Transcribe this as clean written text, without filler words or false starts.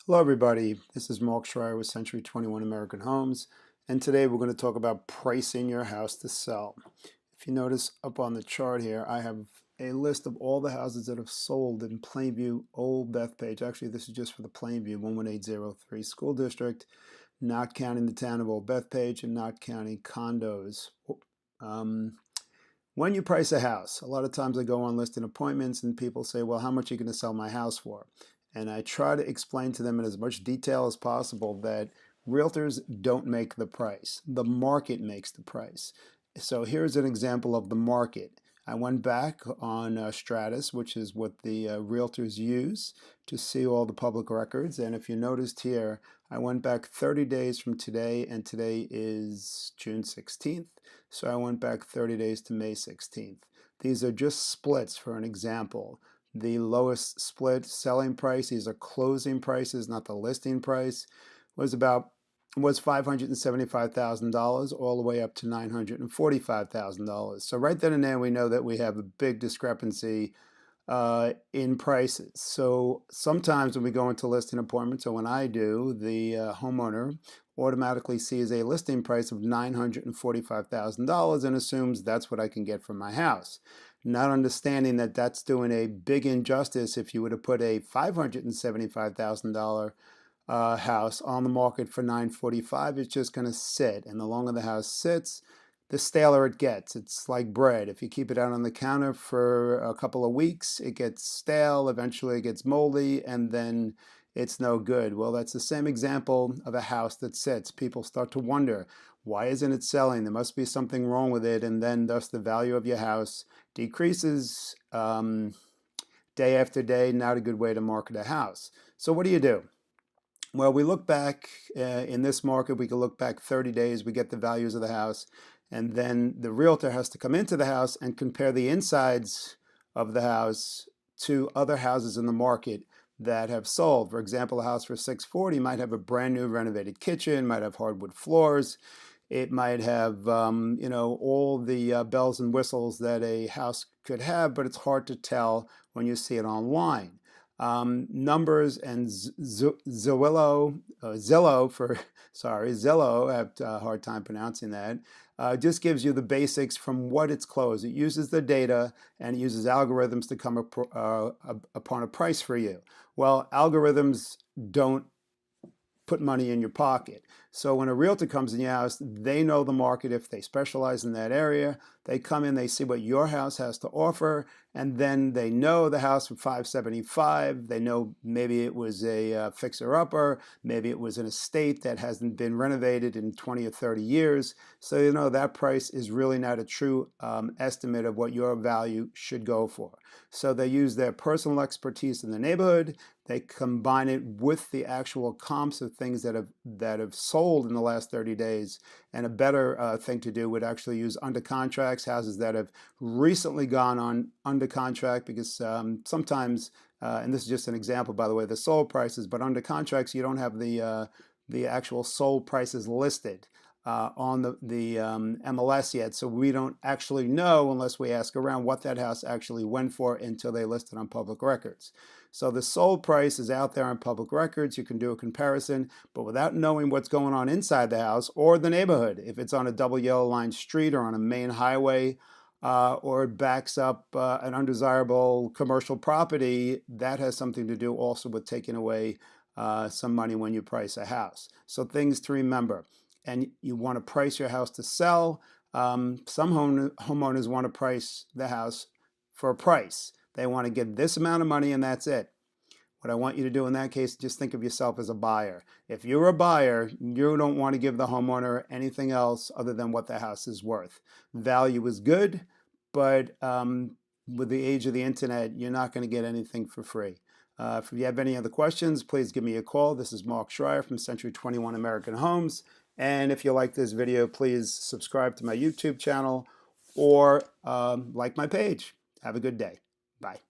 Hello everybody, this is Mark Schreier with Century 21 American Homes, and today we're going to talk about pricing your house to sell. If you notice up on the chart here, I have a list of all the houses that have sold in Plainview, Old Bethpage. Actually, this is just for the Plainview 11803 school district, not counting the town of Old Bethpage and not counting condos. Um, when you price a house, a lot of times I go on listing appointments and people say, well, how much are you going to sell my house for? And I try to explain to them in as much detail as possible that realtors don't make the price. The market makes the price. So here's an example of the market. I went back on Stratus, which is what the realtors use to see all the public records. And if you noticed here, I went back 30 days from today, and today is June 16th. So I went back 30 days to May 16th. These are just splits for an example. The lowest split selling price, these are closing prices, not the listing price, was $575,000 all the way up to $945,000. So right then and there we know that we have a big discrepancy in prices. So sometimes when we go into listing appointments, or when I do, the homeowner automatically sees a listing price of $945,000 and assumes that's what I can get for my house, not understanding that that's doing a big injustice. If you were to put a $575,000 house on the market for $945,000, it's just going to sit, and the longer the house sits, the staler it gets. It's like bread. If you keep it out on the counter for a couple of weeks, it gets stale, eventually it gets moldy, and then it's no good. Well, that's the same example of a house that sits. People start to wonder, why isn't it selling? There must be something wrong with it, and then thus the value of your house decreases day after day. Not a good way to market a house. So what do you do? Well, we look back in this market, we can look back 30 days, we get the values of the house, and then the realtor has to come into the house and compare the insides of the house to other houses in the market that have sold. For example, a house for $640 might have a brand new renovated kitchen, might have hardwood floors, it might have all the bells and whistles that a house could have, but it's hard to tell when you see it online. Numbers and Zillow for Zillow, I have a hard time pronouncing that, just gives you the basics from what it's closed. It uses the data and it uses algorithms to come upon a price for you. Well, algorithms don't put money in your pocket. So when a realtor comes in your house, they know the market. If they specialize in that area, they come in, they see what your house has to offer, and then they know the house for $575. They know maybe it was a fixer-upper, maybe it was an estate that hasn't been renovated in 20 or 30 years. So you know that price is really not a true estimate of what your value should go for. So they use their personal expertise in the neighborhood. They combine it with the actual comps of things that have sold in the last 30 days. And a better thing to do would actually use under contracts, houses that have recently gone on under contract, because sometimes, and this is just an example, by the way, the sold prices, but under contracts, you don't have the actual sold prices listed on the MLS yet, so we don't actually know unless we ask around what that house actually went for until they list it on public records. So the sold price is out there on public records. You can do a comparison, but without knowing what's going on inside the house or the neighborhood, if it's on a double yellow line street or on a main highway, or it backs up an undesirable commercial property, that has something to do also with taking away some money when you price a house. So things to remember. And you want to price your house to sell. Some homeowners want to price the house for a price. They want to get this amount of money and that's it. What I want you to do in that case, just think of yourself as a buyer. If you're a buyer, you don't want to give the homeowner anything else other than what the house is worth. Value is good, but with the age of the internet, you're not going to get anything for free. If you have any other questions, please give me a call. This is Mark Schreier from Century 21 American Homes. And if you like this video, please subscribe to my YouTube channel or like my page. Have a good day. Bye.